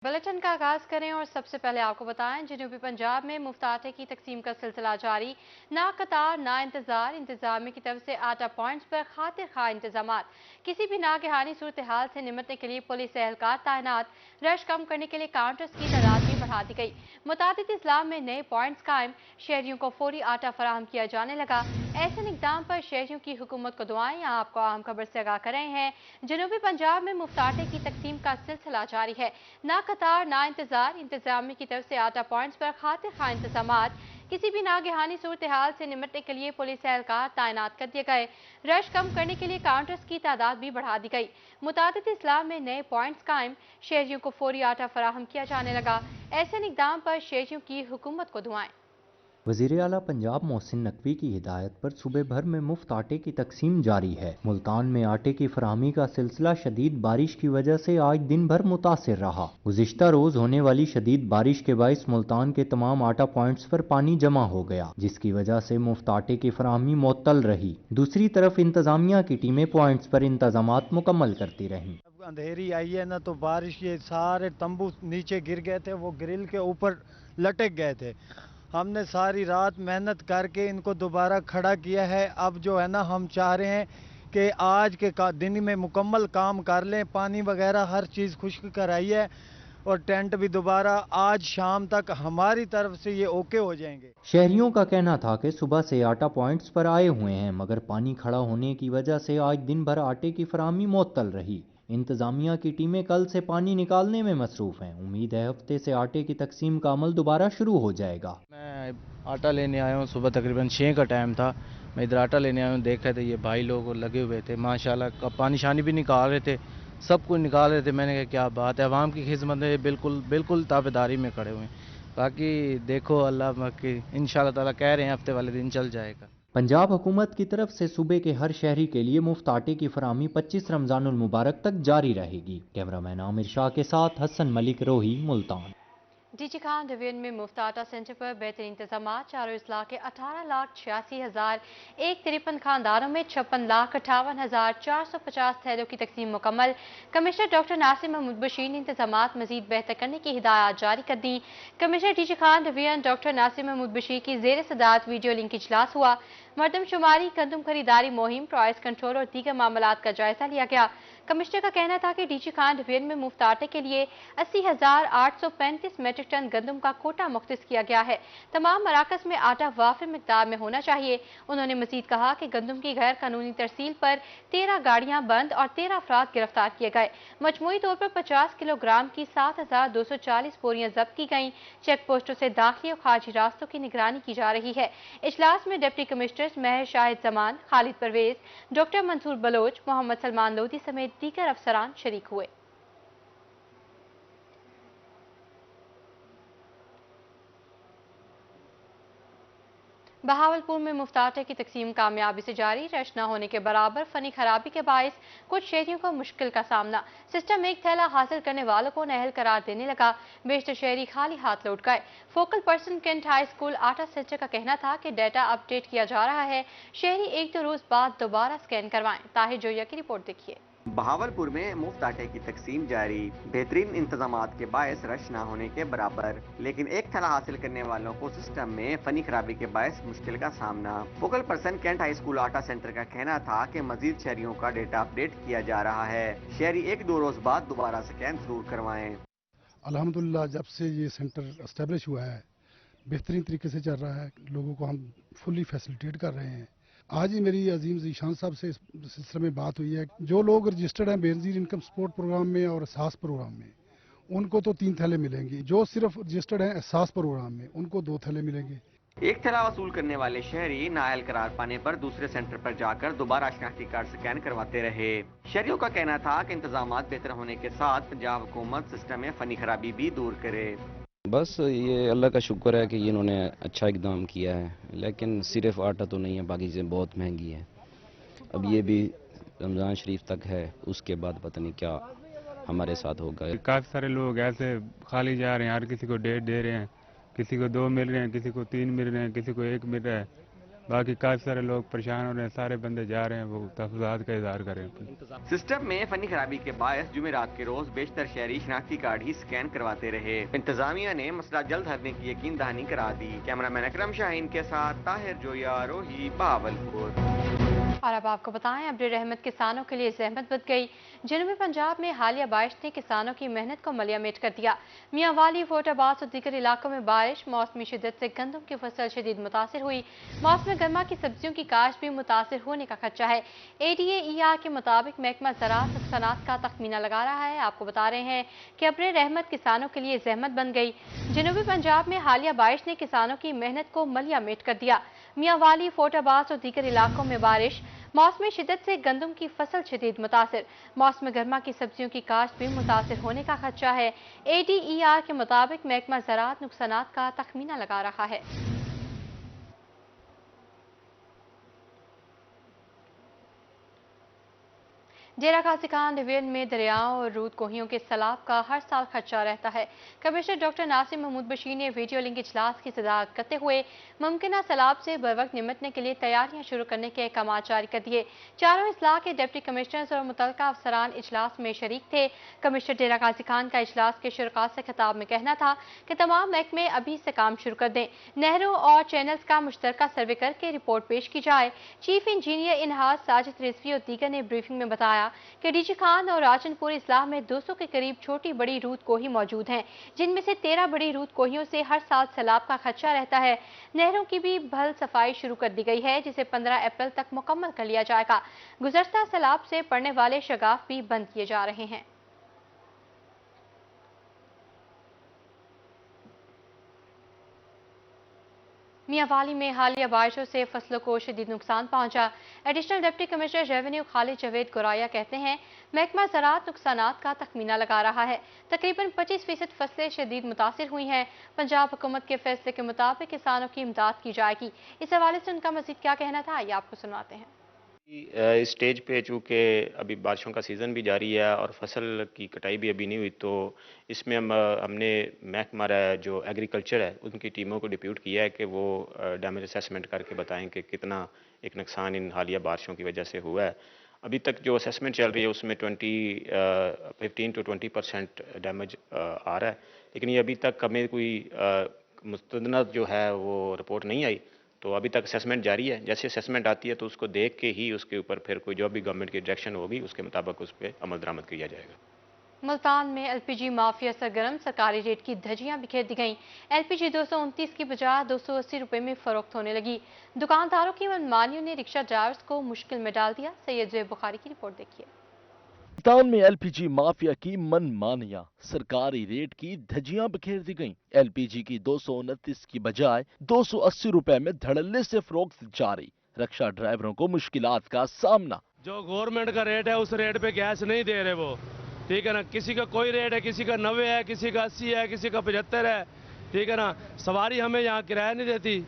Bulletin का आगाज करें और सबसे पहले आपको बताएं, जनूबी पंजाब में मुफ्त आटे की तकसीम का सिलसिला जारी। ना कतार ना इंतजार, इंतजामिया की तरफ से आटा पॉइंट्स पर खातिर खा इंतजाम। किसी भी नागहानी सूरत हाल से निपटने के लिए पुलिस एहलकार तैनात। रश कम करने के लिए काउंटर्स की तादाद भी बढ़ा दी गई। मुतादिद इस्लाम में नए पॉइंट्स कायम, शहरियों को फौरी आटा फराहम किया जाने लगा। ऐसे इकदाम पर शहरियों की हुकूमत को दुआएं। आपको अहम खबर से आगाह कर रहे हैं, जनूबी पंजाब में मुफ्त आटे की तकसीम का सिलसिला जारी है। ना कतार ना इंतजार, इंतजामिया की तरफ से आटा पॉइंट्स पर खातिर खा इंतजामात। किसी भी नागहानी सूरत हाल से निपटने के लिए पुलिस एहलकार तैनात कर दिए गए। रश कम करने के लिए काउंटर्स की तादाद भी बढ़ा दी गई। मुतादिद इस्लाम में नए पॉइंट्स कायम, शहरियों को फौरी आटा फराहम किया जाने लगा। ऐसे इकदाम पर शहरियों की हुकूमत को दुआएं। वज़ीर आला पंजाब मोहसिन नकवी की हिदायत पर सूबे भर में मुफ्त आटे की तकसीम जारी है। मुल्तान में आटे की फराहमी का सिलसिला शदीद बारिश की वजह से आज दिन भर मुतासिर रहा। गुज़िश्ता रोज होने वाली शदीद बारिश के बाइस मुल्तान के तमाम आटा पॉइंट्स पर पानी जमा हो गया, जिसकी वजह से मुफ्त आटे की फराहमी मुअत्तल रही। दूसरी तरफ इंतजामिया की टीमें पॉइंट्स पर इंतजामात मुकम्मल करती रहीं। अंधेरी आई है ना, तो बारिश ये सारे तंबू नीचे गिर गए थे, वो ग्रिल के ऊपर लटक गए थे। हमने सारी रात मेहनत करके इनको दोबारा खड़ा किया है। अब जो है ना, हम चाह रहे हैं कि आज के दिन में मुकम्मल काम कर लें। पानी वगैरह हर चीज़ खुश्क कराई है और टेंट भी दोबारा आज शाम तक हमारी तरफ से ये ओके हो जाएंगे। शहरियों का कहना था कि सुबह से आटा पॉइंट्स पर आए हुए हैं, मगर पानी खड़ा होने की वजह से आज दिन भर आटे की फराहमी मुअत्तल रही। इंतजामिया की टीमें कल से पानी निकालने में मसरूफ हैं। उम्मीद है हफ्ते से आटे की तकसीम का अमल दोबारा शुरू हो जाएगा। मैं आटा लेने आया हूँ, सुबह तकरीबन 6 का टाइम था। मैं इधर आटा लेने आया हूँ, देखा तो ये भाई लोग लगे हुए थे माशाल्लाह, पानी शानी भी निकाल रहे थे, सब कुछ निकाल रहे थे। मैंने कहा क्या बात है, अवाम की खिदमत में बिल्कुल बिल्कुल ताबेदारी में खड़े हुए हैं। बाकी देखो अल्लाह की इंशाल्लाह ताला कह रहे हैं हफ्ते वाले दिन चल जाएगा। पंजाब हुकूमत की तरफ से सूबे के हर शहरी के लिए मुफ्त आटे की फराहमी 25 रमजानुल मुबारक तक जारी रहेगी। कैमरामैन आमिर शाह के साथ हसन मलिक, रोही, मुल्तान। डीजी खान डिवीजन में मुफ्त आटा सेंटर पर बेहतरीन इंतजाम। चारों अजला के 18,86,153 खानदानों में 56,58,450 थैलों की तकसीम मुकम्मल। कमिश्नर डॉक्टर नासिर महमूद बशीर ने इंतजाम मजीद बेहतर करने की हिदायत जारी कर दी। Commissioner DG Khan division doctor Nasir Mahmood Bashir की जेर सदारत वीडियो लिंक इजलास हुआ। मरदमशुमारी, गंदम खरीदारी मुहिम, प्राइस कंट्रोल और दीगर मामलात का जायजा लिया गया। कमिश्नर का कहना था कि डीजी खान डिवीजन में मुफ्त आटे के लिए 80,835 मेट्रिक टन गंदम का कोटा मुख्तस किया गया है। तमाम मराकज में आटा वाफिर मिकदार में होना चाहिए। उन्होंने मजीद कहा कि गंदम की गैर कानूनी तरसील पर 13 गाड़ियां बंद और 13 अफराद गिरफ्तार किए गए। मजमूई तौर पर 50 किलोग्राम की 7,240 बोरियां जब्त की गईं। चेक पोस्टों से दाखिली और खारजी रास्तों की निगरानी की जा रही है। इजलास में डिप्टी कमिश्नर्स महर शाहिद जमान, खालिद परवेज, डॉक्टर मंसूर बलोच, मोहम्मद सलमान लोधी समेत दीगर अफसरान शरीक हुए। बहावलपुर में मुफ्त आटे की तकसीम कामयाबी से जारी। रश न होने के बराबर फनी खराबी के बायस कुछ शहरियों को मुश्किल का सामना। सिस्टम एक थैला हासिल करने वालों को नाअहल करार देने लगा। बेशतर शहरी खाली हाथ लौट गए। Focal person Kent high school आटा सेंटर का कहना था कि डाटा अपडेट किया जा रहा है। शहरी 1-2 रोज बाद दोबारा स्कैन करवाएं। ताहिर जोया की रिपोर्ट देखिए। बहावलपुर में मुफ्त आटे की तकसीम जारी। बेहतरीन इंतजामात के बायस रश ना होने के बराबर, लेकिन एक थैला हासिल करने वालों को सिस्टम में फनी खराबी के बायस मुश्किल का सामना। Focal person Kent high school आटा सेंटर का कहना था कि मजीद शहरियों का डेटा अपडेट किया जा रहा है। शहरी 1-2 रोज बाद दोबारा स्कैन जरूर करवाएं। अल्हम्दुलिल्लाह, जब से ये सेंटर एस्टेब्लिश हुआ है बेहतरीन तरीके से चल रहा है। लोगों को हम फुली फैसिलिटेट कर रहे हैं। आज ही मेरी अजीम ज़ीशान साहब से इस सिलसिले में बात हुई है। जो लोग रजिस्टर्ड हैं बेनज़ीर इनकम सपोर्ट प्रोग्राम में और एहसास प्रोग्राम में, उनको तो 3 थैले मिलेंगे। जो सिर्फ रजिस्टर्ड हैं एहसास प्रोग्राम में, उनको 2 थैले मिलेंगे। एक थैला वसूल करने वाले शहरी नाअहल करार पाने पर दूसरे सेंटर पर जाकर दोबारा शनाख्ती कार्ड स्कैन करवाते रहे। शहरियों का कहना था कि इंतजामात बेहतर होने के साथ पंजाब हुकूमत सिस्टम में फनी खराबी भी दूर करे। बस ये अल्लाह का शुक्र है कि इन्होंने अच्छा इकदाम किया है, लेकिन सिर्फ आटा तो नहीं है, बाकी चीज़ें बहुत महंगी है। अब ये भी रमज़ान शरीफ तक है, उसके बाद पता नहीं क्या हमारे साथ होगा। काफ़ी सारे लोग ऐसे खाली जा रहे हैं, हर किसी को 1.5 दे रहे हैं, किसी को 2 मिल रहे हैं, किसी को 3 मिल रहे हैं, किसी को 1 मिल रहा है। बाकी काफ़ी सारे लोग परेशान हो रहे हैं, सारे बंदे जा रहे हैं, वो तहफ़्फ़ुज़ात का इज़हार कर रहे हैं। सिस्टम में फनी खराबी के बायस जुमेरात के रोज बेशतर शहरी शनाख्ती कार्ड ही स्कैन करवाते रहे। इंतजामिया ने मसला जल्द हल करने की यकीन दहानी करा दी। कैमरामैन अकरम शाहीन के साथ ताहिर जोया, रोही, बहावलपुर। और अब आपको बताएं, अब्र रहमत किसानों के लिए जहमत बच गई। जनूबी पंजाब में हालिया बारिश ने किसानों की मेहनत को मलियामेट कर दिया। मियांवाली, फैसलाबाद और दीगर इलाकों में बारिश, मौसमी शिद्दत से गंदम की फसल शदीद मुतासिर हुई। मौसम गर्मा की सब्जियों की काश्त भी मुतासिर होने का खदशा है। ADA-ER के मुताबिक महकमा ज़राअत नुकसानात का तखमीना लगा रहा है। आपको बता रहे हैं कि अब्र रहमत किसानों के लिए जहमत बन गई। जनूबी पंजाब में हालिया बारिश ने किसानों की मेहनत को मलियामेट कर दिया। मियांवाली, फैसलाबाद और दीगर इलाकों में बारिश, मौसमी शिद्दत से गंदम की फसल शदीद मुतासिर, मौसम गर्मा की सब्जियों की काश्त भी मुतासिर होने का खदशा है। ADA-ER के मुताबिक महकमा ज़राअत नुकसानात का तखमीना लगा रहा है। डेरा गाजी खान डिवीजन में दरियाओं और रूद कोहियों के सैलाब का हर साल खदशा रहता है। कमिश्नर डॉक्टर नासिर महमूद बशीर ने वीडियो लिंक इजलास की सदारत करते हुए मुमकिन सैलाब से बरवक्त निपटने के लिए तैयारियां शुरू करने के अहकाम जारी कर दिए। चारों अजला के डिप्टी कमिश्नर्स और मुतल्लिका अफसरान इजलास में शरीक थे। कमिश्नर डेरा गाजी खान का इजलास के शुरका से खिताब में कहना था कि तमाम महकमे अभी से काम शुरू कर दें, नहरों और चैनल्स का मुश्तरका सर्वे करके रिपोर्ट पेश की जाए। चीफ इंजीनियर इनहाज साजिद रिजवी और दीगर ने ब्रीफिंग में बताया कि डीजी खान और राजनपुर इस्लाह में 200 के करीब छोटी बड़ी रूद कोही मौजूद हैं, जिनमें से 13 बड़ी रूद कोहियों से हर साल सैलाब का खदशा रहता है। नहरों की भी भल सफाई शुरू कर दी गई है, जिसे 15 अप्रैल तक मुकम्मल कर लिया जाएगा। गुज़श्ता सैलाब से पड़ने वाले शगाफ भी बंद किए जा रहे हैं। मियांवाली में हालिया बारिशों से फसलों को शदीद नुकसान पहुंचा। Additional deputy commissioner revenue Khalid Javed Goraya कहते हैं, महकमा ज़राअत नुकसानात का तखमीना लगा रहा है। तकरीबन 25% फसलें शदीद मुतासिर हुई हैं। पंजाब हुकूमत के फैसले के मुताबिक किसानों की इमदाद की जाएगी। इस हवाले से उनका मजीद क्या कहना था, आइए आपको सुनाते हैं। इस स्टेज पे चूँकि अभी बारिशों का सीज़न भी जारी है और फसल की कटाई भी अभी नहीं हुई, तो इसमें हमने महकमा जो एग्रीकल्चर है उनकी टीमों को डिप्यूट किया है कि वो डैमेज असेसमेंट करके बताएं कि कितना एक नुकसान इन हालिया बारिशों की वजह से हुआ है। अभी तक जो असेसमेंट चल रही है उसमें 15 to 20% डैमेज आ रहा है, लेकिन ये अभी तक हमें कोई मुस्तंद जो है वो रिपोर्ट नहीं आई। तो अभी तक असेसमेंट जारी है। जैसे असेसमेंट आती है तो उसको देख के ही उसके ऊपर फिर कोई जो भी गवर्नमेंट की डायरेक्शन होगी उसके मुताबिक उस पर अमल दरामद किया जाएगा। मुल्तान में LPG माफिया सरगर्म, सरकारी रेट की धज्जियां बिखेर दी गईं। LPG 229 की बजाय 280 रुपए में फरोख्त होने लगी। दुकानदारों की मनमानियों ने रिक्शा ड्राइवर्स को मुश्किल में डाल दिया। सैयद ज़ुहैब बुखारी की रिपोर्ट देखिए। मुल्तान में LPG माफिया की मनमानियां, सरकारी रेट की धज्जियां बिखेर दी गईं। LPG की 229 की बजाय 280 रुपए में धड़ल्ले से फरोख्त जारी, रिक्शा ड्राइवरों को मुश्किलात का सामना। जो गवर्नमेंट का रेट है उस रेट पे गैस नहीं दे रहे वो, ठीक है ना। किसी का कोई रेट है, किसी का 90 है, किसी का 80 है, किसी का 75 है, ठीक है ना। सवारी हमें यहाँ किराया नहीं देती,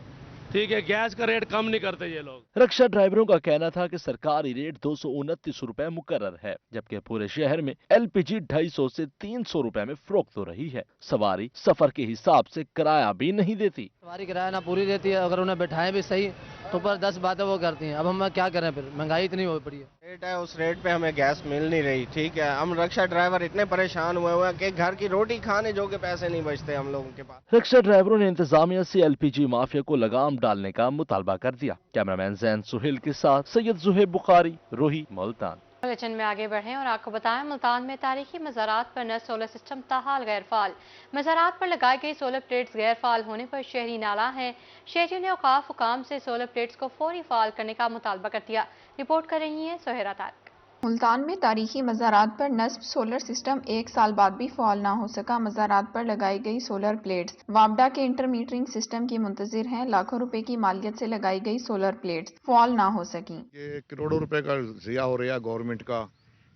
ठीक है। गैस का रेट कम नहीं करते ये लोग। रिक्शा ड्राइवरों का कहना था कि सरकारी रेट 229 रुपए मुकर्रर है, जबकि पूरे शहर में LPG 250 से 300 रुपए में फरोख्त हो रही है। सवारी सफर के हिसाब से किराया भी नहीं देती। सवारी किराया ना पूरी देती है, अगर उन्हें बैठाएं भी सही तो पर 10 बातें वो करती हैं। अब हम क्या करें, फिर महंगाई इतनी हो पड़ी है। रेट है उस रेट पे हमें गैस मिल नहीं रही, ठीक है। हम रिक्शा ड्राइवर इतने परेशान हुए हैं कि घर की रोटी खाने जो के पैसे नहीं बचते हम लोगों के पास। रिक्शा ड्राइवरों ने इंतजामिया से LPG माफिया को लगाम डालने का मुतालबा कर दिया। कैमरामैन जैन सुहेल के साथ सैयद ज़ुहैब बुखारी, रोही, मुल्तान। बुलेटिन में आगे बढ़ें और आपको बताएं, मुल्तान में तारीखी मज़ारात पर नए सोलर सिस्टम ताहाल गैर फाल। मज़ारात पर लगाई गई सोलर प्लेट्स गैर फाल होने पर शहरी नाला हैं। शहरियों ने औकाफ हुकाम से सोलर प्लेट्स को फौरी फाल करने का मुतालबा कर दिया। रिपोर्ट कर रही हैं सोहेरा तारिक। मुल्तान में तारीखी मज़ारात पर नस्ब सोलर सिस्टम 1 साल बाद भी फ़ाल ना हो सका। मज़ारात पर लगाई गई सोलर प्लेट्स वापडा के इंटरमीटरिंग सिस्टम की मुंतजिर हैं। लाखों रुपए की मालियत से लगाई गई सोलर प्लेट्स फ़ाल ना हो सकी। ये करोड़ों रुपए का ज़िया हो रहा है गवर्नमेंट का।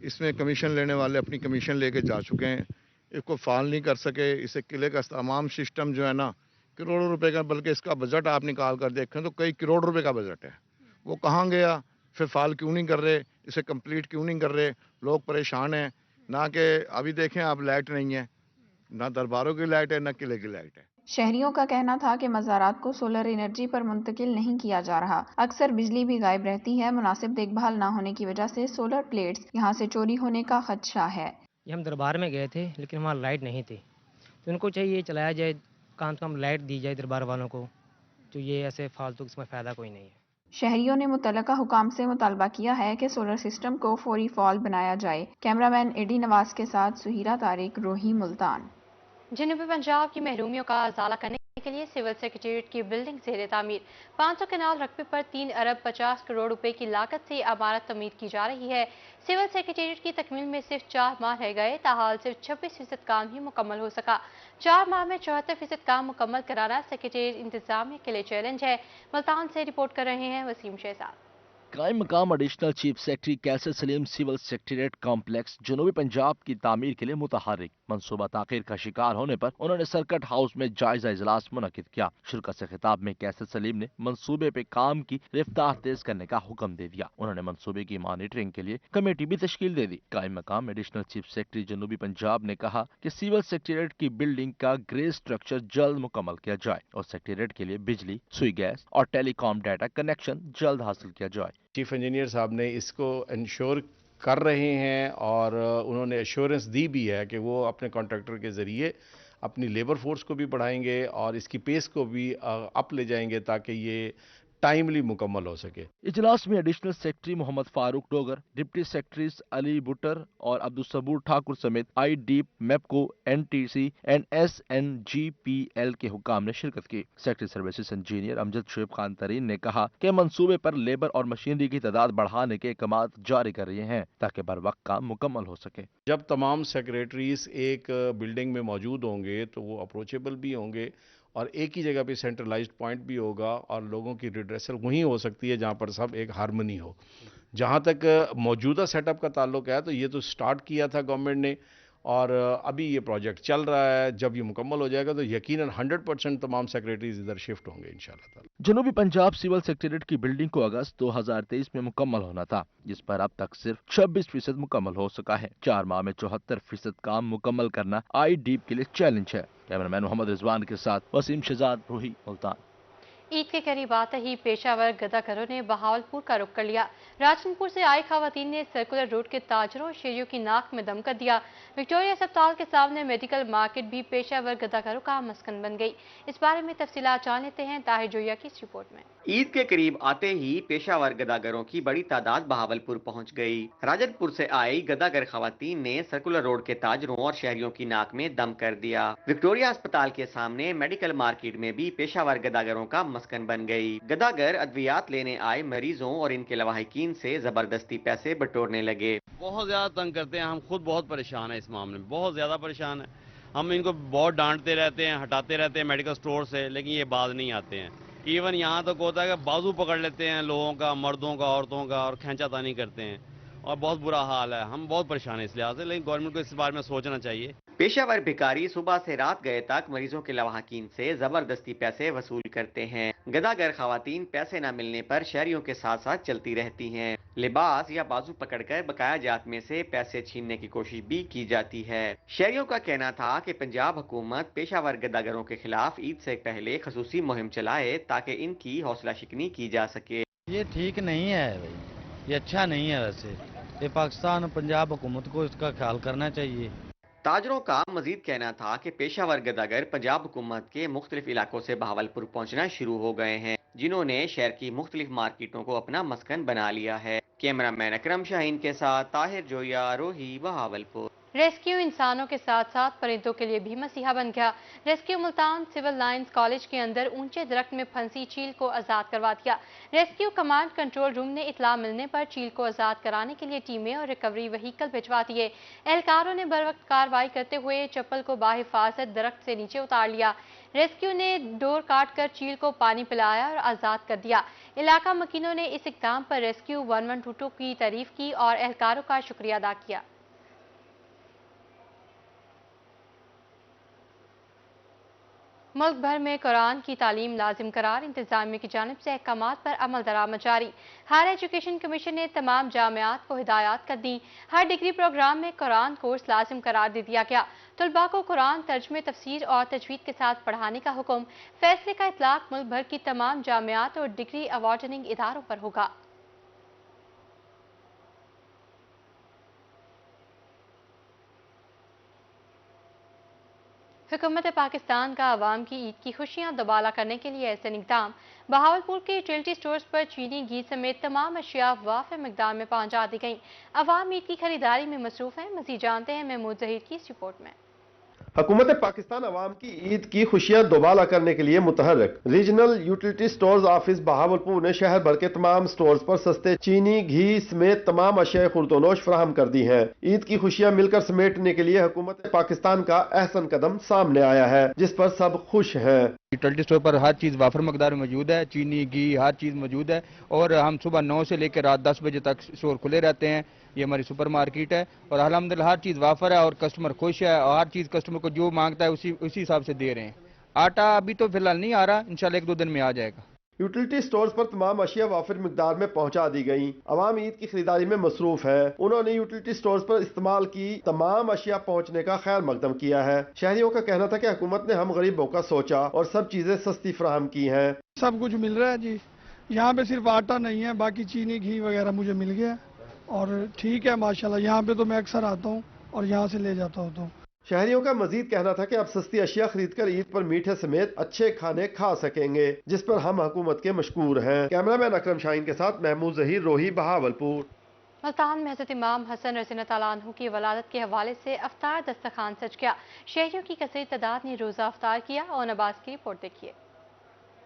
इसमें कमीशन लेने वाले अपनी कमीशन लेके जा चुके हैं, इसको फ़ाल नहीं कर सके। इसे किले का तमाम सिस्टम जो है ना करोड़ों रुपए का, बल्कि इसका बजट आप निकाल कर देखें तो कई करोड़ रुपए का बजट है। वो कहाँ गया, फिर फाल क्यों नहीं कर रहे, इसे कंप्लीट क्यों नहीं कर रहे। लोग परेशान हैं। ना कि अभी देखें आप लाइट नहीं है, ना दरबारों की लाइट है, ना किले की लाइट है। शहरियों का कहना था कि मज़ारात को सोलर एनर्जी पर मुंतकिल नहीं किया जा रहा। अक्सर बिजली भी गायब रहती है। मुनासिब देखभाल न होने की वजह से सोलर प्लेट्स यहाँ से चोरी होने का खदशा है। ये हम दरबार में गए थे लेकिन वहाँ लाइट नहीं थी, तो इनको चाहिए चलाया जाए, कम से कम लाइट दी जाए दरबार वालों को, तो ये ऐसे फालतू इसमें फ़ायदा कोई नहीं है। शहरियों ने मुतल्लका हुकाम से मुतालबा किया है कि सोलर सिस्टम को फौरी फॉल बनाया जाए। कैमरामैन एडी नवाज के साथ सुहीरा तारिक, रोही, मुल्तान। जनूबी पंजाब की महरूमियों का अजाला करने के लिए सिविल सेक्रेटेरिएट की बिल्डिंग ज़ेर तामीर। 500 कनाल रकबे पर 3 अरब 50 करोड़ रुपए की लागत से इमारत तमीर की जा रही है। सिविल सेक्रेटेरिएट की तकमील में सिर्फ 4 माह रह गए, ताहाल सिर्फ 26% काम ही मुकम्मल हो सका। 4 माह में 74% काम मुकम्मल कराना सेक्रेटेरिएट इंतजामिया के लिए चैलेंज है। मुल्तान से रिपोर्ट कर रहे हैं वसीम शहजाद। कायम मकाम additional chief secretary Qaiser Saleem civil secretariat complex जनूबी पंजाब की तामीर के लिए मुतहर्रिक। मंसूबा ताखीर का शिकार होने पर उन्होंने सर्किट हाउस में जायजा इजलास मुनक्किद किया। शुरा से खिताब में कैसर सलीम ने मंसूबे पे काम की रफ्तार तेज करने का हुक्म दे दिया। उन्होंने मंसूबे की मॉनिटरिंग के लिए कमेटी भी तश्कील दे दी। कायम मकाम एडिशनल चीफ सेक्रेटरी जनूबी पंजाब ने कहा कि सिविल सेक्रेटेरिएट की बिल्डिंग का ग्रे स्ट्रक्चर जल्द मुकम्मल किया जाए और सेक्रेटेरिएट के लिए बिजली, सुई गैस और टेलीकॉम डाटा कनेक्शन जल्द हासिल किया जाए। चीफ इंजीनियर साहब ने इसको इंश्योर कर रहे हैं और उन्होंने एश्योरेंस दी भी है कि वो अपने कॉन्ट्रैक्टर के ज़रिए अपनी लेबर फोर्स को भी बढ़ाएंगे और इसकी पेस को भी अप ले जाएंगे ताकि ये टाइमली मुकम्मल हो सके। इजलास में additional secretary Mohammad Farooq Dogar, deputy secretaries Ali Butter और अब्दुल सबूर ठाकुर समेत IDEEP, MEPCO, NTC and SNGPL के हुक्काम ने शिरकत की। Secretary services engineer Amjad Shoaib Khan Tareen ने कहा कि मंसूबे पर लेबर और मशीनरी की तादाद बढ़ाने के इकदाम जारी कर रहे हैं ताकि बर वक्त काम मुकम्मल हो सके। जब तमाम सेक्रेटरीज एक बिल्डिंग में मौजूद होंगे तो वो अप्रोचेबल भी होंगे और एक ही जगह पे सेंट्रलाइज्ड पॉइंट भी होगा और लोगों की रिड्रेसल वहीं हो सकती है जहां पर सब एक हार्मनी हो। जहां तक मौजूदा सेटअप का ताल्लुक है तो ये तो स्टार्ट किया था गवर्नमेंट ने और अभी ये प्रोजेक्ट चल रहा है। जब ये मुकम्मल हो जाएगा तो यकीनन 100% तमाम सेक्रेटरीज इधर शिफ्ट होंगे इंशाल्लाह ताला। जनूबी पंजाब सिविल सेक्रेटेरिएट की बिल्डिंग को अगस्त 2023 में मुकम्मल होना था, जिस पर अब तक सिर्फ 26% मुकम्मल हो सका है। 4 माह में 74% काम मुकम्मल करना IDEEP के लिए चैलेंज है। कैमरामैन मोहम्मद रिजवान के साथ वसीम शहजाद, रूही, मुल्तान। ईद के करीब आते ही पेशावर गदागरों ने बहावलपुर का रुख कर लिया। राजनपुर से आई खवातीन ने सर्कुलर रोड के ताजरों और शेरियों की नाक में दम कर दिया। विक्टोरिया अस्पताल के सामने मेडिकल मार्केट भी पेशावर गदागरों का मस्कन बन गई। इस बारे में तफसीलात जान लेते हैं ताहिर जोया की इस रिपोर्ट में। ईद के करीब आते ही पेशावर गदागरों की बड़ी तादाद बहावलपुर पहुंच गई। राजनपुर से आई गदागर खवातीन ने सर्कुलर रोड के ताजरों और शहरियों की नाक में दम कर दिया। विक्टोरिया अस्पताल के सामने मेडिकल मार्केट में भी पेशावर गदागरों का मस्कन बन गई। गदागर अद्वियात लेने आए मरीजों और इनके लवाहिकीन से जबरदस्ती पैसे बटोरने लगे। बहुत ज्यादा तंग करते हैं, हम खुद बहुत परेशान है इस मामले में, बहुत ज्यादा परेशान है। हम इनको बहुत डांटते रहते हैं, हटाते रहते हैं मेडिकल स्टोर से, लेकिन ये बाज नहीं आते हैं। इवन यहाँ तक होता है कि बाजू पकड़ लेते हैं लोगों का, मर्दों का, औरतों का, और खींचातानी करते हैं और बहुत बुरा हाल है। हम बहुत परेशान हैं इस लिहाज से, लेकिन गवर्नमेंट को इस बारे में सोचना चाहिए। पेशावर भिखारी सुबह से रात गए तक मरीजों के लवाहकीन से जबरदस्ती पैसे वसूल करते हैं। गदागर खवातीन पैसे न मिलने पर शहरियों के साथ साथ चलती रहती हैं। लिबास या बाजू पकड़कर बकाया जात में से पैसे छीनने की कोशिश भी की जाती है। शहरियों का कहना था कि पंजाब हुकूमत पेशावर गदागरों के खिलाफ ईद से पहले खसूसी मुहिम चलाए ताकि इनकी हौसला शिकनी की जा सके। ये ठीक नहीं है भाई, ये अच्छा नहीं है। वैसे ये पाकिस्तान पंजाब हुकूमत को इसका ख्याल करना चाहिए। ताजरों का मजीद कहना था कि पेशावर गदागर पंजाब हुकूमत के मुख्तलिफ इलाकों से बहावलपुर पहुंचना शुरू हो गए हैं, जिन्होंने शहर की मुख्तलिफ मार्केटों को अपना मस्कन बना लिया है। कैमरामैन अकरम शाहीन के साथ ताहिर जोया, रोही, बहावलपुर। रेस्क्यू इंसानों के साथ साथ परिंदों के लिए भी मसीहा बन गया। Rescue Multan civil lines college के अंदर ऊंचे दरख्त में फंसी चील को आज़ाद करवा दिया। रेस्क्यू कमांड कंट्रोल रूम ने इतला मिलने पर चील को आज़ाद कराने के लिए टीमें और रिकवरी व्हीकल भिजवा दिए। एहलकारों ने बर वक्त कार्रवाई करते हुए चप्पल को बाहिफाजत दरख्त से नीचे उतार लिया। रेस्क्यू ने डोर काट कर चील को पानी पिलाया और आज़ाद कर दिया। इलाका मकीनों ने इस इक़दाम पर रेस्क्यू 1122 की तारीफ की और एहलकारों का शुक्रिया अदा किया। मुल्क भर में कुरान की तालीम लाजिम करार इंतजामिया की जानिब से अहकामात पर अमल दरामद जारी। हायर एजुकेशन कमीशन ने तमाम जामियात को हिदायत कर दी। हर डिग्री प्रोग्राम में कुरान कोर्स लाजिम करार दे दिया गया। तलबा को कुरान तर्जमे, तफसीर और तजवीद के साथ पढ़ाने का हुक्म। फैसले का इतलाक मुल्क भर की तमाम जामियात और डिग्री अवार्डनिंग इदारों पर होगा। हुकूमत पाकिस्तान का अवाम की ईद की खुशियां दोबाला करने के लिए ऐसे इक़दाम। बहावलपुर के यूटिलिटी स्टोर्स पर चीनी, घी समेत तमाम अशिया वाफिर मिकदार में पहुंचा दी गई। अवाम ईद की खरीदारी में मसरूफ हैं। मज़ीद जानते हैं महमूद ज़हीर की इस रिपोर्ट में। हुकूमत पाकिस्तान अवाम की ईद की खुशियां दोबाला करने के लिए मुतहर्रिक। Regional utility stores office Bahawalpur ने शहर भर के तमाम स्टोर्स पर सस्ते चीनी, घी समेत तमाम अशिया खुर्दोनोश फराहम कर दी हैं। ईद की खुशियां मिलकर समेटने के लिए हुकूमत पाकिस्तान का अहसन कदम सामने आया है, जिस पर सब खुश हैं। यूटिलिटी स्टोर पर हर चीज़ वाफर मकदार में मौजूद है, चीनी, घी, हर चीज़ मौजूद है और हम सुबह 9 से लेकर रात 10 बजे तक स्टोर खुले रहते हैं। ये हमारी सुपर मार्केट है और अल्हम्दुलिल्लाह हर चीज़ वाफर है और कस्टमर खुश है और हर चीज़ कस्टमर को जो मांगता है उसी हिसाब से दे रहे हैं। आटा अभी तो फिलहाल नहीं आ रहा, इंशाल्लाह 1-2 दिन में आ जाएगा। यूटिलिटी स्टोर्स पर तमाम अशिया वाफिर मिकदार में पहुंचा दी गई। अवाम ईद की खरीदारी में मसरूफ है। उन्होंने यूटिलिटी स्टोर्स पर इस्तेमाल की तमाम अशिया पहुंचने का खैर मकदम किया है। शहरियों का कहना था कि हुकूमत ने हम गरीबों का सोचा और सब चीजें सस्ती फराहम की हैं। सब कुछ मिल रहा है जी, यहाँ पे सिर्फ आटा नहीं है, बाकी चीनी, घी वगैरह मुझे मिल गया और ठीक है माशाल्लाह। यहाँ पे तो मैं अक्सर आता हूँ और यहाँ से ले जाता हूँ। तो शहरियों का मजीद कहना था कि अब सस्ती अशिया खरीद कर ईद पर मीठे समेत अच्छे खाने खा सकेंगे, जिस पर हम हुकूमत के मशकूर हैं। कैमरामैन अकरम शाहीन के साथ महमूद ज़हीर, रोही, बहावलपुर। मुल्तान में हज़रत इमाम हसन रज़ी अल्लाह तआला अन्हु की वलादत के हवाले से अफ्तार दस्तरखान सज गया। शहरियों की कसीर तादाद ने रोज़ा अफ्तार किया। और नबाज की रिपोर्ट देखिए।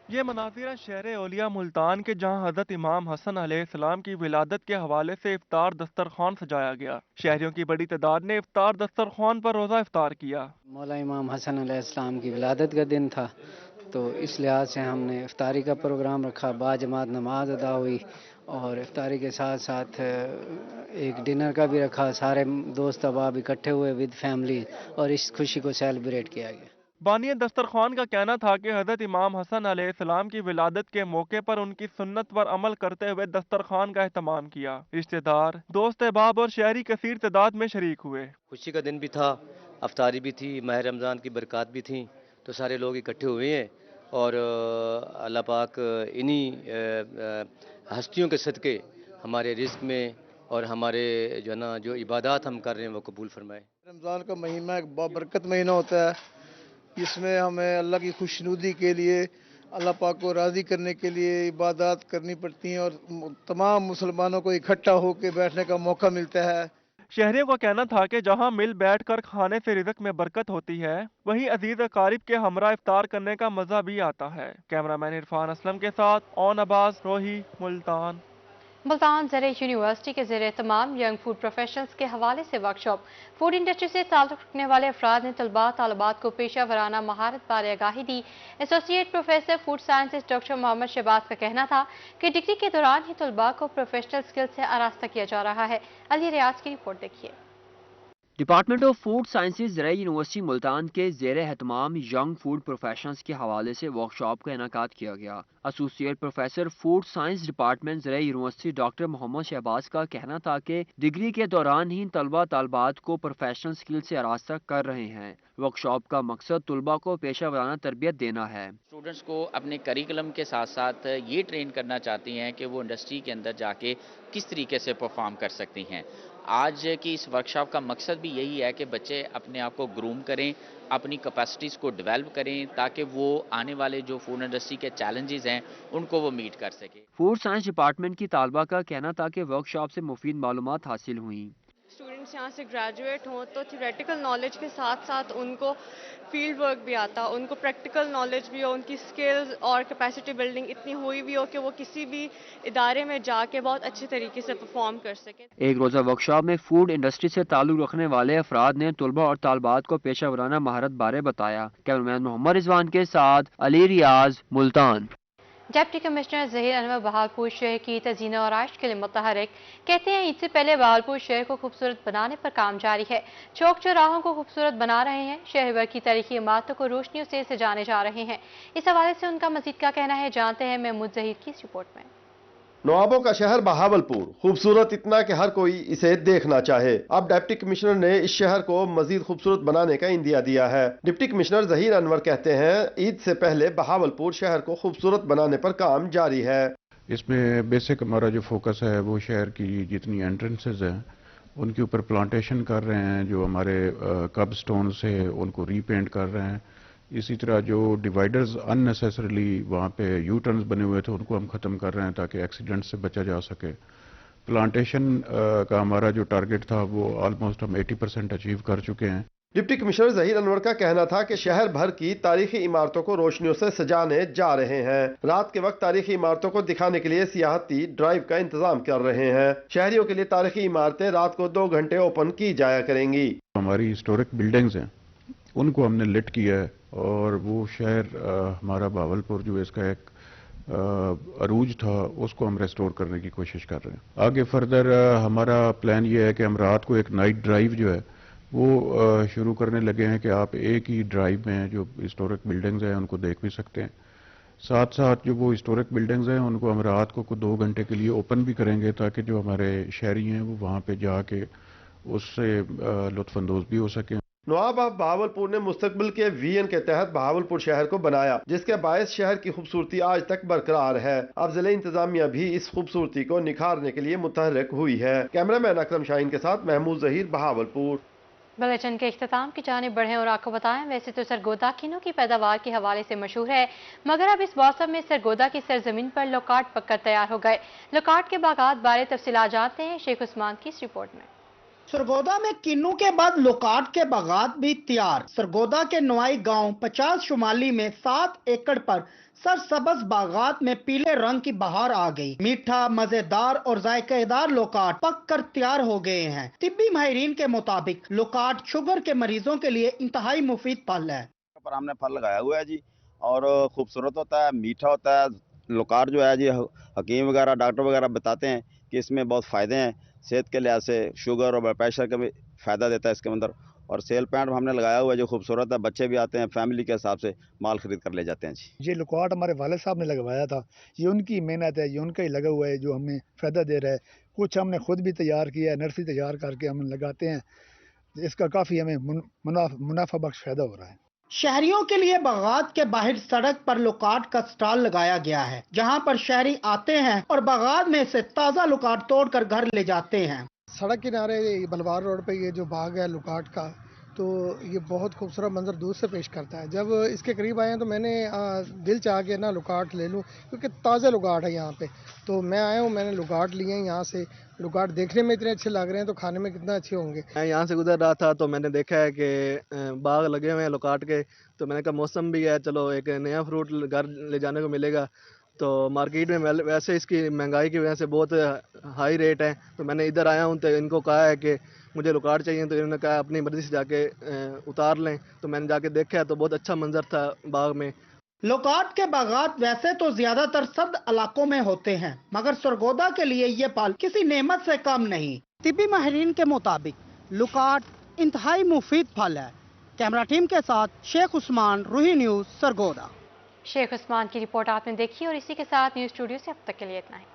ये मनाज़िर शहर औलिया मुल्तान के जहां हज़रत इमाम हसन अलैहिस्सलाम की विलादत के हवाले से इफ्तार दस्तरखान सजाया गया। शहरियों की बड़ी तादाद ने इफ्तार दस्तरखान पर रोज़ा इफ्तार किया। मौला इमाम हसन अलैहिस्सलाम की विलादत का दिन था तो इस लिहाज से हमने इफ्तारी का प्रोग्राम रखा। बाजमात नमाज अदा हुई और इफ्तारी के साथ साथ एक डिनर का भी रखा। सारे दोस्त अहबाब इकट्ठे हुए विद फैमिली और इस खुशी को सेलिब्रेट किया गया। बानिया दस्तरखान का कहना था कि हज़रत इमाम हसन अलैहिस्सलाम की विलादत के मौके पर उनकी सुन्नत पर अमल करते हुए दस्तरखान का एहतमाम किया। रिश्तेदार, दोस्त अहबाब और शहरी कसीर तादाद में शरीक हुए। खुशी का दिन भी था, अफ्तारी भी थी, माह रमज़ान की बरक़ात भी थी, तो सारे लोग इकट्ठे हुए हैं और अल्लाह पाक इन्हीं हस्तियों के सदक़े हमारे रिज़्क़ में और हमारे जो है ना जो इबादत हम कर रहे हैं वो कबूल फरमाए। रमज़ान का महीना एक बाबरकत महीना होता है, इसमें हमें अल्लाह की खुशनुदी के लिए, अल्लाह पाक को राज़ी करने के लिए इबादत करनी पड़ती हैं और तमाम मुसलमानों को इकट्ठा होकर बैठने का मौका मिलता है। शहरियों का कहना था कि जहां मिल बैठकर खाने से रिज़्क़ में बरकत होती है, वहीं अजीज अकारिब के हमरा इफ्तार करने का मजा भी आता है। कैमरामैन इरफान असलम के साथ ऑन अब्बास, रोही, मुल्तान। मुल्तान ज़रे यूनिवर्सिटी के ज़ेरे तमाम यंग फूड प्रोफेशनल्स के हवाले से वर्कशॉप। फूड इंडस्ट्री से ताल्लुक़ रखने वाले अफराद ने तलबा तालिबात को पेशा वराना महारत बारे आगाही दी। Associate professor food sciences doctor Mohammad Shahbaz का कहना था कि डिग्री के दौरान ही तलबा को प्रोफेशनल स्किल से आरास्ता किया जा रहा है। अली रियाज की रिपोर्ट देखिए। डिपार्टमेंट ऑफ फूड साइंसेज ज़राई यूनिवर्सिटी मुल्तान के ज़ेरे एहतमाम यंग फूड प्रोफेशनल्स के हवाले से वर्कशॉप का इनेकाद किया गया। Associate professor food science department ज़राई यूनिवर्सिटी डॉक्टर मोहम्मद शहबाज का कहना था कि डिग्री के दौरान ही तलबा तालबात को प्रोफेशनल स्किल से आरास्ता कर रहे हैं। वर्कशॉप का मकसद तलबा को पेशा वराना तरबियत देना है। स्टूडेंट्स को अपने करिकुलम के साथ साथ ये ट्रेन करना चाहती हैं कि वो इंडस्ट्री के अंदर जाके किस तरीके से परफॉर्म कर सकती हैं। आज की इस वर्कशॉप का मकसद भी यही है कि बच्चे अपने आप को ग्रूम करें, अपनी कैपेसिटीज़ को डेवलप करें ताकि वो आने वाले जो फूड इंडस्ट्री के चैलेंजेस हैं उनको वो मीट कर सके। फूड साइंस डिपार्टमेंट की तालबा का कहना था कि वर्कशॉप से मुफीद मालूमात हासिल हुई। स्टूडेंट्स यहाँ से ग्रेजुएट हों तो थियोरेटिकल नॉलेज के साथ साथ उनको फील्ड वर्क भी आता, उनको प्रैक्टिकल नॉलेज भी हो, उनकी स्किल्स और कैपेसिटी बिल्डिंग इतनी हुई भी हो कि वो किसी भी इदारे में जाके बहुत अच्छे तरीके से परफॉर्म कर सके। एक रोज़ा वर्कशॉप में फूड इंडस्ट्री से ताल्लुक़ रखने वाले अफराद ने तलबा और तालबात को पेशा वराना महारत बारे बताया। कैमरामैन मोहम्मद रिजवान के साथ अली रियाज, मुल्तान। डिप्टी कमिश्नर जहीर अनवर बहावलपुर शहर की तज़ीन और आइश के लिए मुतहर्रिक। कहते हैं ईद से पहले बहावलपुर शहर को खूबसूरत बनाने पर काम जारी है। चौक चौराहों को खूबसूरत बना रहे हैं। शहर भर की तारीखी इमारतों को रोशनियों से सजाने जा रहे हैं। इस हवाले से उनका मजीद क्या कहना है, जानते हैं महमूद जहीर की इस रिपोर्ट में। नवाबों का शहर बहावलपुर खूबसूरत इतना कि हर कोई इसे देखना चाहे। अब डिप्टी कमिश्नर ने इस शहर को मजीद खूबसूरत बनाने का इंदिया दिया है। डिप्टी कमिश्नर जहीर अनवर कहते हैं ईद से पहले बहावलपुर शहर को खूबसूरत बनाने पर काम जारी है। इसमें बेसिक हमारा जो फोकस है वो शहर की जितनी एंट्रेंसेज हैं उनके ऊपर प्लांटेशन कर रहे हैं, जो हमारे कब स्टोन्स है उनको रीपेंट कर रहे हैं। इसी तरह जो डिवाइडर्स अननेसेसरली वहाँ पे यू टर्न्स बने हुए थे उनको हम ख़त्म कर रहे हैं ताकि एक्सीडेंट से बचा जा सके। प्लांटेशन का हमारा जो टारगेट था वो ऑलमोस्ट हम 80% अचीव कर चुके हैं। डिप्टी कमिश्नर जहीर अनवर का कहना था कि शहर भर की तारीखी इमारतों को रोशनियों से सजाने जा रहे हैं। रात के वक्त तारीखी इमारतों को दिखाने के लिए सियाहती ड्राइव का इंतजाम कर रहे हैं। शहरियों के लिए तारीखी इमारतें रात को 2 घंटे ओपन की जाया करेंगी। हमारी हिस्टोरिक बिल्डिंग्स हैं उनको हमने लिट किया है और वो शहर हमारा बहावलपुर जो इसका एक अरूज था उसको हम रेस्टोर करने की कोशिश कर रहे हैं। आगे फर्दर हमारा प्लान ये है कि हम रात को एक नाइट ड्राइव जो है वो शुरू करने लगे हैं कि आप एक ही ड्राइव में जो हिस्टोरिक बिल्डिंग्स हैं उनको देख भी सकते हैं। साथ साथ जो वो हिस्टोरिक बिल्डिंग्स हैं उनको हम रात को 2 घंटे के लिए ओपन भी करेंगे ताकि जो हमारे शहरी हैं वो वहाँ पे जाके उससे लुत्फानंदोज भी हो सकें। नवाब ऑफ बहावलपुर ने मुस्तकबिल के विजन के तहत बहावलपुर शहर को बनाया, जिसके बायस शहर की खूबसूरती आज तक बरकरार है। अब जिले इंतजामिया भी इस खूबसूरती को निखारने के लिए मुतहर्रिक हुई है। कैमरामैन अकरम शाहीन के साथ महमूद जहीर, बहावलपुर। बुलेटिन के इख्तिताम की जानिब बढ़े और आपको बताएं, वैसे तो सरगोदा किन्नू की पैदावार के हवाले से मशहूर है, मगर अब इस मौसम में सरगोदा की सरजमीन पर लोकाट पककर तैयार हो गए। लोकाट के बागात बारे तफसीलात जानते हैं शेख उस्मान की इस रिपोर्ट में। सरगोदा में किन्नू के बाद लोकाट के बागात भी तैयार। सरगोदा के नवाई गांव 50 शुमाली में 7 एकड़ पर सरसब्ज बागात में पीले रंग की बहार आ गई। मीठा, मजेदार और जायकेदार लोकाट पक कर तैयार हो गए हैं। तिब्बी माहिरीन के मुताबिक लोकाट शुगर के मरीजों के लिए इंतहाई मुफीद फल है। पर हमने फल लगाया हुआ है जी और खूबसूरत होता है, मीठा होता है। लोकाट जो है जी हकीम वगैरह डॉक्टर वगैरह बताते हैं कि इसमें बहुत फ़ायदे हैं सेहत के लिहाज से, शुगर और ब्लड प्रेशर का भी फ़ायदा देता है इसके अंदर। और सेल पैंट हमने लगाया हुआ है जो खूबसूरत है, बच्चे भी आते हैं फैमिली के हिसाब से माल खरीद कर ले जाते हैं जी। ये लोकाट हमारे वाले साहब ने लगवाया था, ये उनकी मेहनत है, ये उनका ही लगा हुआ है जो हमें फ़ायदा दे रहा है। कुछ हमने खुद भी तैयार किया है, नर्सरी तैयार करके हम लगाते हैं, इसका काफ़ी हमें मुनाफा बख्श फ़ायदा हो रहा है। शहरियों के लिए बागात के बाहर सड़क पर लोकाट का स्टॉल लगाया गया है, जहां पर शहरी आते हैं और बागात में से ताज़ा लोकाट तोड़कर घर ले जाते हैं। सड़क किनारे बलवार रोड पे ये जो बाग है लोकाट का, तो ये बहुत खूबसूरत मंजर दूर से पेश करता है। जब इसके करीब आए हैं तो मैंने दिल चाह के ना लोकाट ले लूं, क्योंकि ताज़े लोकाट है यहाँ पे। तो मैं आया हूँ, मैंने लोकाट लिए हैं यहाँ से। लोकाट देखने में इतने अच्छे लग रहे हैं तो खाने में कितना अच्छे होंगे। मैं यहाँ से गुजर रहा था तो मैंने देखा है कि बाग लगे हुए हैं लोकाट के, तो मैंने कहा मौसम भी है, चलो एक नया फ्रूट घर ले जाने को मिलेगा। तो मार्केट में वैसे इसकी महंगाई की वजह से बहुत हाई रेट है, तो मैंने इधर आया हूँ तो इनको कहा है कि मुझे लोकाट चाहिए, तो इन्होंने कहा अपनी मर्जी से जाके उतार लें। तो मैंने जाके देखा तो बहुत अच्छा मंजर था बाग में। लोकाट के बागात वैसे तो ज्यादातर सर्द इलाकों में होते हैं, मगर सरगोदा के लिए ये फल किसी नेमत से कम नहीं। तिब्बी माहिरीन के मुताबिक लोकाट इंतहाई मुफीद फल है। कैमरा टीम के साथ शेख उस्मान, रूही न्यूज, सरगोदा। शेख उस्मान की रिपोर्ट आपने देखी और इसी के साथ न्यूज स्टूडियो से अब तक के लिए इतना ही।